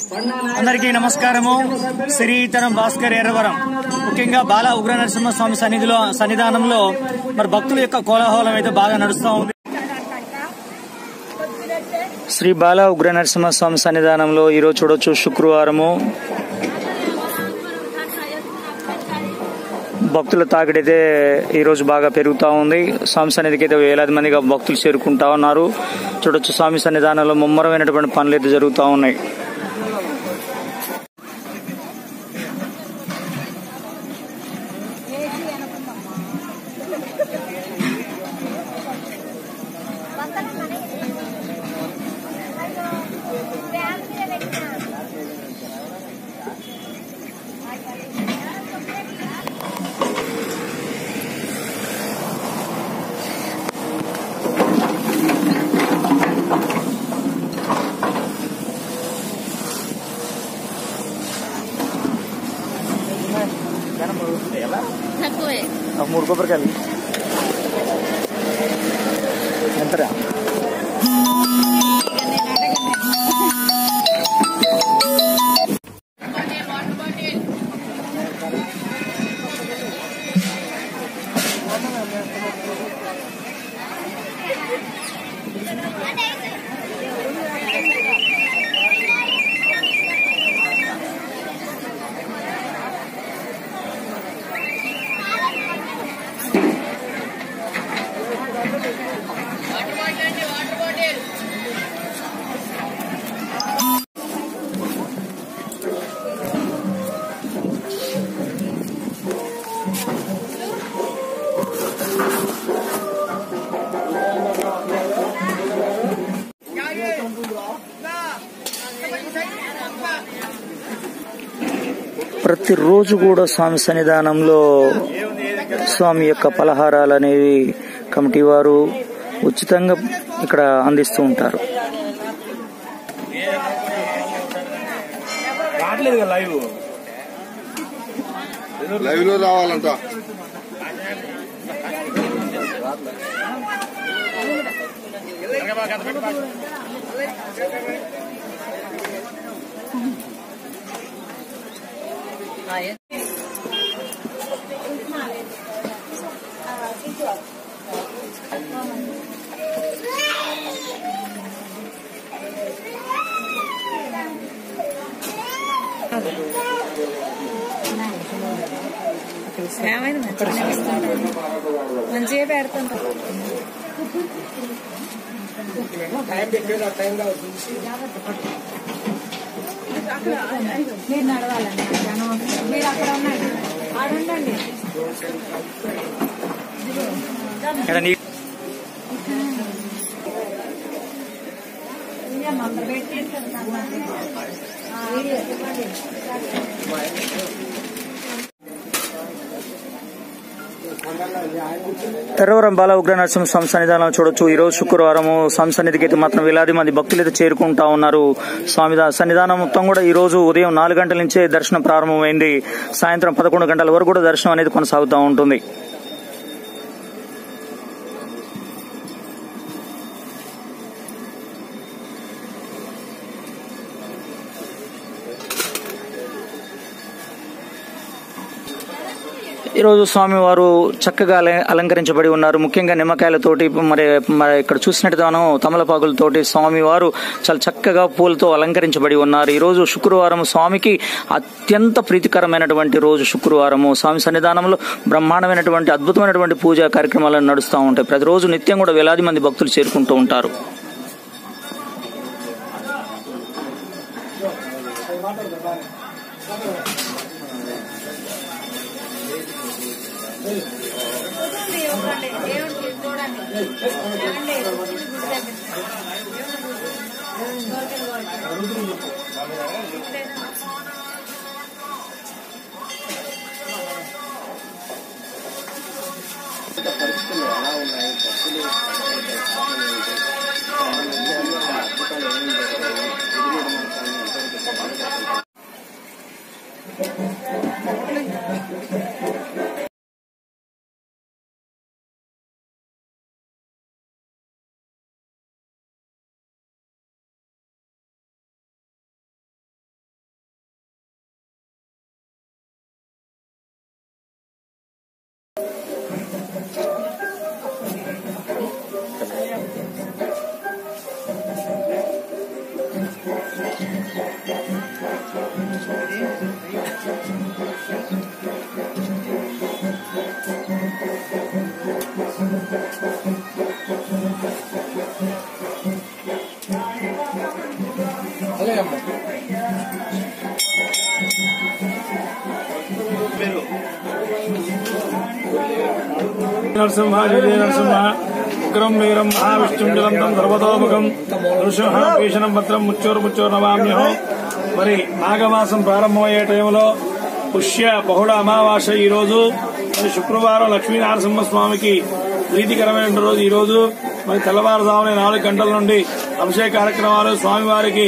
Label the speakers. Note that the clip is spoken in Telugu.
Speaker 1: అందరికీ నమస్కారము. శ్రీతరం భాస్కర్ ఎర్రవరం ముఖ్యంగా బాల ఉగ్ర నరసింహస్వామి సన్నిధానంలో మరి భక్తుల యొక్క కోలాహలం అయితే బాగా నడుస్తూ ఉంది. శ్రీ బాల ఉగ్ర నరసింహస్వామి సన్నిధానంలో ఈరోజు చూడొచ్చు శుక్రవారము భక్తుల తాకిడైతే ఈరోజు బాగా పెరుగుతూ ఉంది. స్వామి సన్నిధికి అయితే వేలాది మందిగా భక్తులు చేరుకుంటా ఉన్నారు. చూడొచ్చు స్వామి సన్నిధానంలో ముమ్మరమైనటువంటి పనులు అయితే జరుగుతూ ఉన్నాయి. మూడు కొబ్బరికాయలు ఎంతరా? ప్రతిరోజు కూడా స్వామి సన్నిధానంలో స్వామి యొక్క పలహారాలు అనేవి కమిటీ వారు ఉచితంగా ఇక్కడ అందిస్తూ ఉంటారు.
Speaker 2: లైవ్ లో రావాలంట.
Speaker 3: మంచిగా పెడుతుంటారు. మీరు నడవాలండి, మీరు అక్కడ ఉండండి, ఆడుండండి.
Speaker 1: ఎర్రవరం బాల ఉగ్ర నరసింహస్వామి సన్నిధానం చూడొచ్చు. ఈరోజు శుక్రవారము స్వామి సన్నిధికి అయితే మాత్రం వేలాది మంది భక్తులు అయితే చేరుకుంటా ఉన్నారు. స్వామి సన్నిధానం మొత్తం కూడా ఈ రోజు ఉదయం 4 గంటల నుంచే దర్శనం ప్రారంభమైంది. సాయంత్రం 11 గంటల వరకు కూడా దర్శనం అనేది కొనసాగుతూ ఉంటుంది. ఈరోజు స్వామివారు చక్కగా అలంకరించబడి ఉన్నారు. ముఖ్యంగా నిమ్మకాయలతోటి మరి ఇక్కడ చూసినట్టుగాను తమలపాకులతోటి స్వామివారు చాలా చక్కగా పూలతో అలంకరించబడి ఉన్నారు. ఈరోజు శుక్రవారం స్వామికి అత్యంత ప్రీతికరమైనటువంటి రోజు శుక్రవారము. స్వామి సన్నిధానంలో బ్రహ్మాండమైనటువంటి అద్భుతమైనటువంటి పూజా కార్యక్రమాలు నడుస్తూ ఉంటాయి. ప్రతిరోజు నిత్యం కూడా వేలాది మంది భక్తులు చేరుకుంటూ ఉంటారు.
Speaker 2: పరిస్థితులు ఎలా ఉన్నాయి,
Speaker 4: నరసింహ జయ నరసింహ ఉగ్రం వీరం మహావిష్ణుం జలంతం సర్వతోముఖం నృసింహ భీషణం భద్రం ముచ్చోరు నమామ్యహం. మరి మాఘమాసం ప్రారంభమయ్యే టైంలో పుష్య బహుళ అమావాస్య ఈ రోజు. మరి శుక్రవారం లక్ష్మీనరసింహస్వామికి ప్రీతికరమైన రోజు ఈ రోజు. మరి తెల్లవారుజామున 4 గంటల నుండి అభిషేక కార్యక్రమాలు, స్వామివారికి